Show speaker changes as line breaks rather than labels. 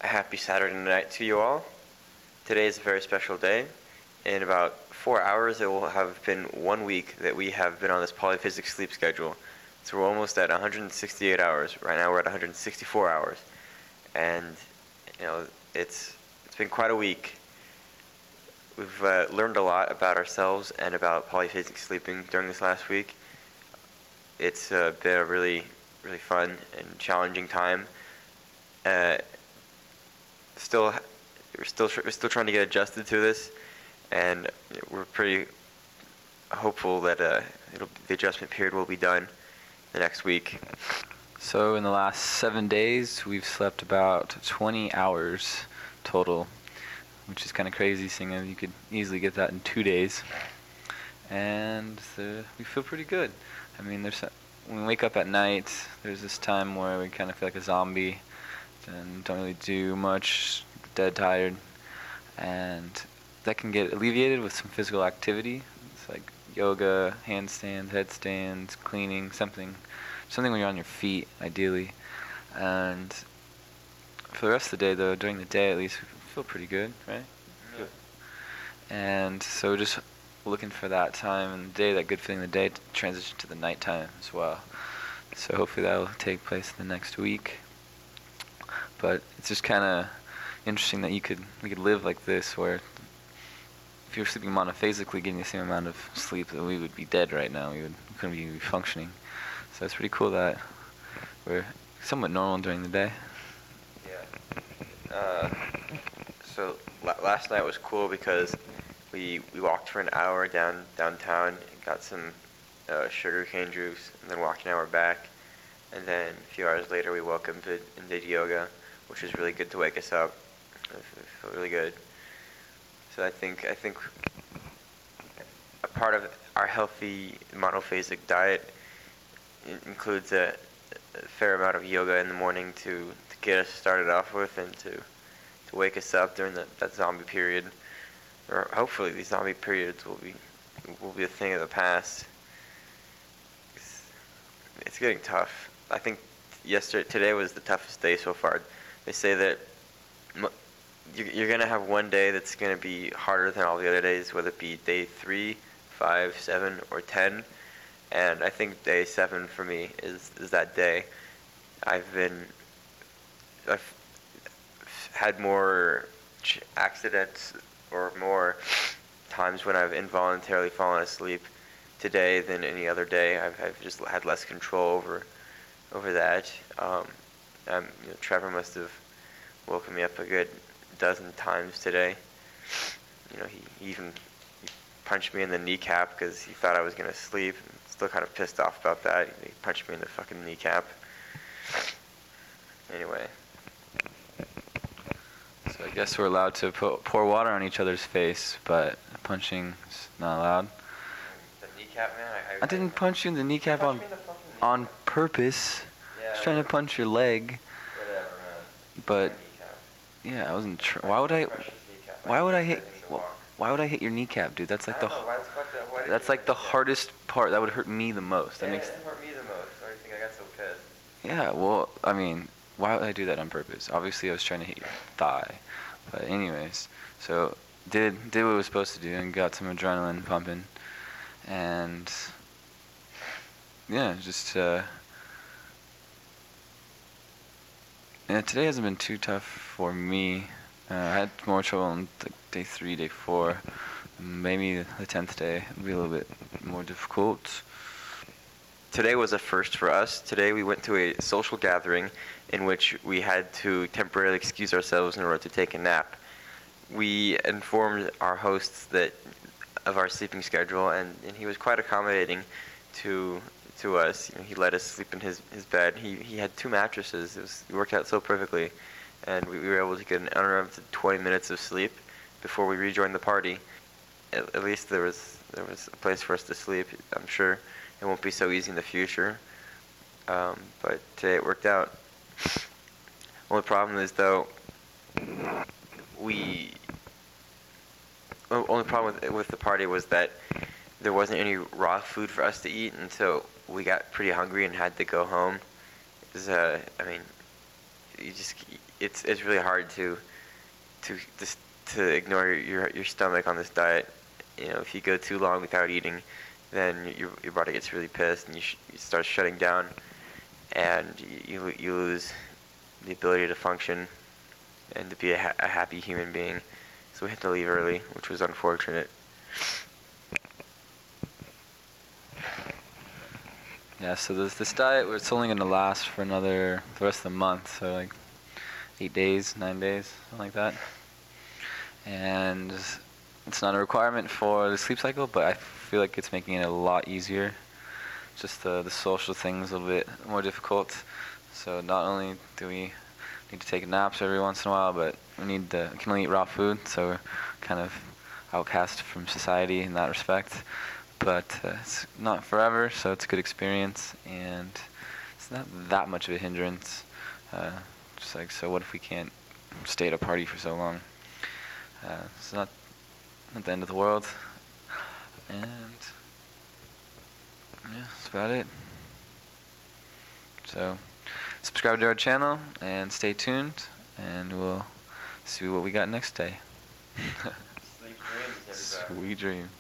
Happy Saturday night to you all. Today is a very special day. In about 4 hours, it will have been 1 week that we have been on this polyphasic sleep schedule. So we're almost at 168 hours. Right now we're at 164 hours. And, it's been quite a week. We've learned a lot about ourselves and about polyphasic sleeping during this last week. It's been a really, really fun and challenging time. We're still trying to get adjusted to this, and we're pretty hopeful that the adjustment period will be done the next week.
So in the last 7 days, we've slept about 20 hours total, which is kind of crazy, seeing as you could easily get that in 2 days. And we feel pretty good. I mean, when we wake up at night, there's this time where we kind of feel like a zombie and don't really do much, dead tired, and that can get alleviated with some physical activity. It's like yoga, handstands, headstands, cleaning, something where you're on your feet, ideally. And for the rest of the day, though, during the day at least, we feel pretty good, right?
Yeah.
And so we're just looking for that time in the day, that good feeling in the day, to transition to the nighttime as well. So hopefully that will take place in the next week. But it's just kind of interesting that we could live like this, where if you're sleeping monophasically, getting the same amount of sleep, that we would be dead right now. We couldn't be functioning. So it's pretty cool that we're somewhat normal during the day.
Yeah. So last night was cool because we walked for an hour downtown and got some sugarcane juice, and then walked an hour back, and then a few hours later we woke up and did yoga, which was really good to wake us up. It felt really good. So I think a part of our healthy monophasic diet includes a fair amount of yoga in the morning to get us started off with, and to wake us up during that zombie period. Or hopefully these zombie periods will be a thing of the past. It's getting tough. I think today was the toughest day so far. They say that you're going to have one day that's going to be harder than all the other days, whether it be day 3, 5, 7, or 10. And I think day 7 for me is that day. I've had more accidents or more times when I've involuntarily fallen asleep today than any other day. I've just had less control over that. Trevor must have woken me up a good dozen times today. He punched me in the kneecap because he thought I was going to sleep. I'm still kind of pissed off about that. He punched me in the fucking kneecap. Anyway.
So I guess we're allowed to pour water on each other's face, but punching is not allowed.
The kneecap, man?
I didn't punch you in the kneecap on purpose.
Yeah,
I was trying to punch your leg.
Whatever, man.
But yeah, I wasn't. Why would I hit your kneecap, dude? That's like that's like the hardest part. That would hurt me the most.
That makes it hurt me the most. Why do you think I got so pissed?
Yeah, well, I mean, why would I do that on purpose? Obviously, I was trying to hit your thigh. But anyways, so did what I was supposed to do and got some adrenaline pumping, and yeah, just yeah, today hasn't been too tough for me. I had more trouble on day 3, day 4. Maybe the 10th day would be a little bit more difficult.
Today was a first for us. Today we went to a social gathering in which we had to temporarily excuse ourselves in order to take a nap. We informed our hosts of our sleeping schedule, and he was quite accommodating to us. He let us sleep in his bed. He had 2 mattresses. It worked out so perfectly, and we were able to get an uninterrupted 20 minutes of sleep before we rejoined the party. At least there was a place for us to sleep. I'm sure it won't be so easy in the future, but today it worked out. Only problem is, though, only problem with the party was that there wasn't any raw food for us to eat, and so we got pretty hungry and had to go home. I mean, it's really hard just to ignore your stomach on this diet. You know, if you go too long without eating, then your body gets really pissed and you start shutting down, and you lose the ability to function and to be a happy human being. So we had to leave early, which was unfortunate.
Yeah, so this diet, it's only going to last for the rest of the month, so like 8 days, 9 days, something like that. And it's not a requirement for the sleep cycle, but I feel like it's making it a lot easier. Just the social things a little bit more difficult. So not only do we need to take naps every once in a while, but we can only eat raw food, so we're kind of outcast from society in that respect. But it's not forever, so it's a good experience, and it's not that much of a hindrance. Just like, so what if we can't stay at a party for so long? It's not the end of the world, and yeah, that's about it. So subscribe to our channel and stay tuned, and we'll see what we got next day.
Sweet dreams, everybody.
Sweet dreams.